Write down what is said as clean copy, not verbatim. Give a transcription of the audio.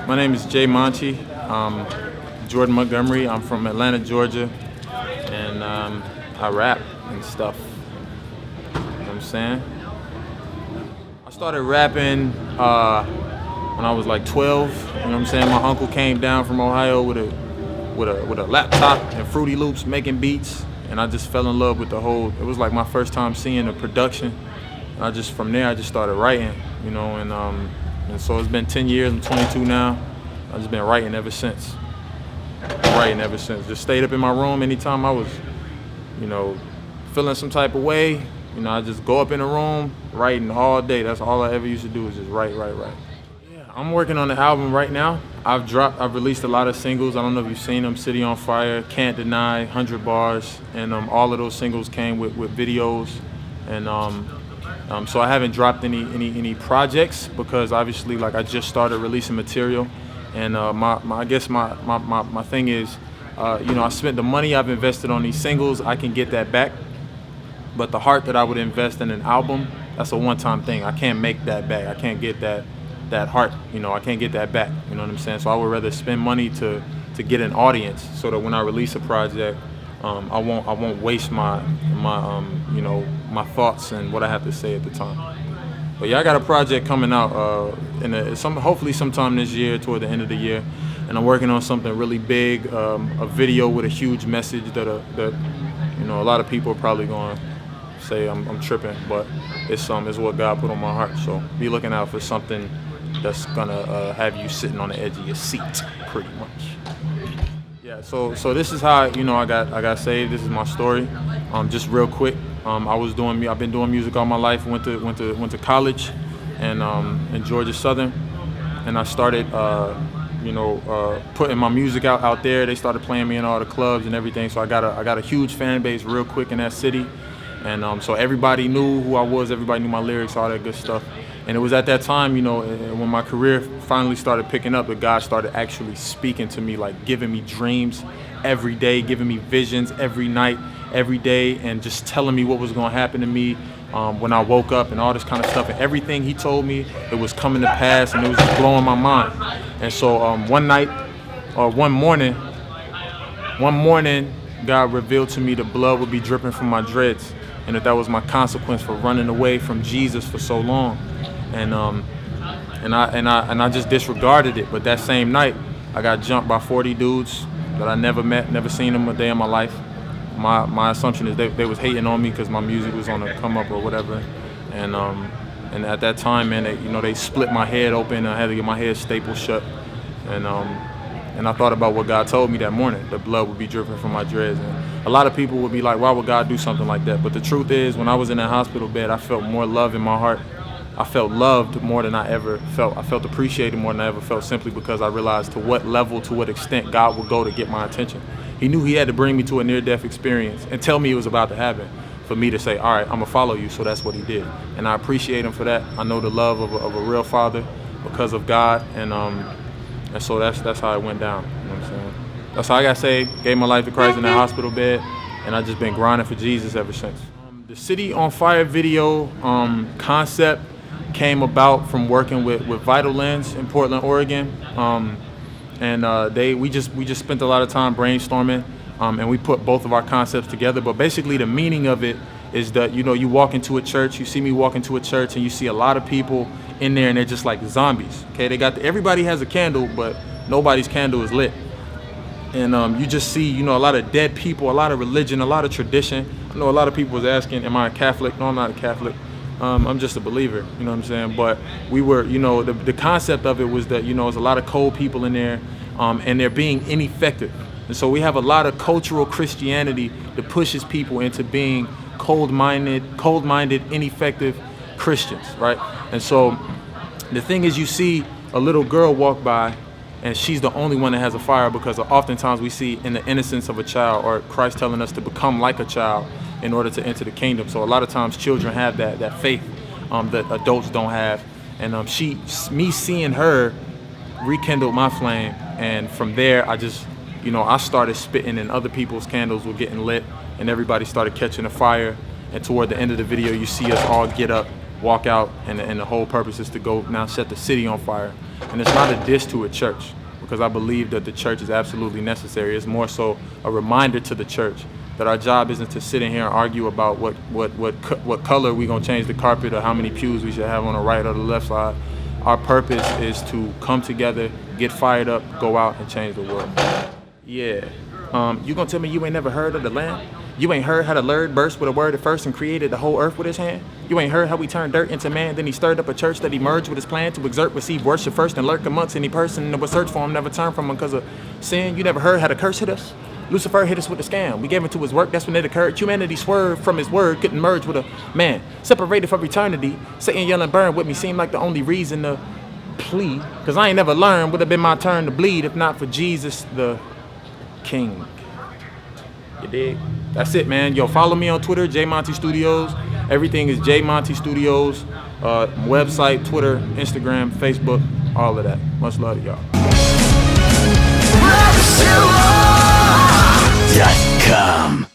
My name is Jay Monty, Jordan Montgomery. I'm from Atlanta, Georgia, and I rap and stuff. You know what I'm saying? I started rapping when I was like 12. You know what I'm saying? My uncle came down from Ohio with a laptop and Fruity Loops making beats, and I just fell in love with the whole. It was like my first time seeing the production. And from there I just started writing, you know, and so it's been 10 years. I'm 22 now. I've just been writing ever since. Just stayed up in my room anytime I was, you know, feeling some type of way. You know, I just go up in the room, writing all day. That's all I ever used to do is just write. Yeah, I'm working on the album right now. I've released a lot of singles. I don't know if you've seen them: City on Fire, Can't Deny, 100 Bars, and all of those singles came with videos. And so I haven't dropped any projects because obviously, like, I just started releasing material. And I guess my thing is, you know, I spent the money I've invested on these singles. I can get that back, but the heart that I would invest in an album, that's a one-time thing. I can't make that back. I can't get that heart. You know, I can't get that back. You know what I'm saying? So I would rather spend money to get an audience, so that when I release a project, I won't waste my you know, my thoughts and what I have to say at the time. But yeah, I got a project coming out hopefully sometime this year, toward the end of the year, and I'm working on something really big, a video with a huge message that you know, a lot of people are probably going to say I'm tripping, but it's what God put on my heart. So be looking out for something that's gonna have you sitting on the edge of your seat, pretty much. Yeah. So this is how, you know, I got saved. This is my story. Just real quick. I've been doing music all my life. Went to college, and in Georgia Southern, and I started, you know, putting my music out there. They started playing me in all the clubs and everything. So I got a huge fan base real quick in that city, and so everybody knew who I was. Everybody knew my lyrics, all that good stuff. And it was at that time, you know, when my career finally started picking up, that God started actually speaking to me, like giving me dreams every day, giving me visions every night, every day, and just telling me what was going to happen to me when I woke up and all this kind of stuff. And everything he told me, it was coming to pass, and it was just blowing my mind. And so one morning, God revealed to me the blood would be dripping from my dreads, and that was my consequence for running away from Jesus for so long. And I just disregarded it. But that same night, I got jumped by 40 dudes that I never met, never seen them a day in my life. My assumption is they was hating on me because my music was on the come up or whatever. And at that time, man, they split my head open. I had to get my head stapled shut. And I thought about what God told me that morning. The blood would be dripping from my dreads. And a lot of people would be like, why would God do something like that? But the truth is, when I was in that hospital bed, I felt more love in my heart. I felt loved more than I ever felt. I felt appreciated more than I ever felt, simply because I realized to what level, to what extent God would go to get my attention. He knew he had to bring me to a near-death experience and tell me it was about to happen for me to say, all right, I'm going to follow you. So that's what he did. And I appreciate him for that. I know the love of a real father because of God. And so that's how it went down. You know what I'm saying? That's how I got saved, gave my life to Christ in that hospital bed, and I just been grinding for Jesus ever since. The City on Fire video concept came about from working with Vital Lens in Portland, Oregon. We just spent a lot of time brainstorming, and we put both of our concepts together. But basically the meaning of it is that, you know, you walk into a church, you see me walk into a church, and you see a lot of people in there, and they're just like zombies. Okay, everybody has a candle, but nobody's candle is lit. And you just see, you know, a lot of dead people, a lot of religion, a lot of tradition. I know a lot of people was asking, am I a Catholic? No, I'm not a Catholic. I'm just a believer, you know what I'm saying? But we were, you know, the concept of it was that, you know, there's a lot of cold people in there, and they're being ineffective. And so we have a lot of cultural Christianity that pushes people into being cold-minded, ineffective Christians, right? And so the thing is, you see a little girl walk by, and she's the only one that has a fire, because oftentimes we see in the innocence of a child, or Christ telling us to become like a child in order to enter the kingdom. So a lot of times children have that faith that adults don't have. And me seeing her rekindled my flame. And from there, I just, you know, I started spitting, and other people's candles were getting lit, and everybody started catching a fire. And toward the end of the video, you see us all get up walk out, and the whole purpose is to go now set the city on fire. And it's not a diss to a church, because I believe that the church is absolutely necessary. It's more so a reminder to the church that our job isn't to sit in here and argue about what color we gonna change the carpet or how many pews we should have on the right or the left side. Our purpose is to come together, get fired up, go out and change the world. Yeah. You gonna tell me you ain't never heard of the Lamb? You ain't heard how the Lord burst with a word at first and created the whole earth with his hand? You ain't heard how he turned dirt into man, then he stirred up a church that emerged with his plan to exert, receive worship first, and lurk amongst any person that would search for him, never turn from him because of sin? You never heard how the curse hit us? Lucifer hit us with a scam. We gave him to his work, that's when it occurred. Humanity swerved from his word, couldn't merge with a man. Separated from eternity, Satan yelling burn with me seemed like the only reason to plea. Cause I ain't never learned, would have been my turn to bleed if not for Jesus the King. You dig? That's it, man. Yo, follow me on Twitter, J Monty Studios. Everything is J Monty Studios. Website, Twitter, Instagram, Facebook, all of that. Much love to y'all. Rapzilla.com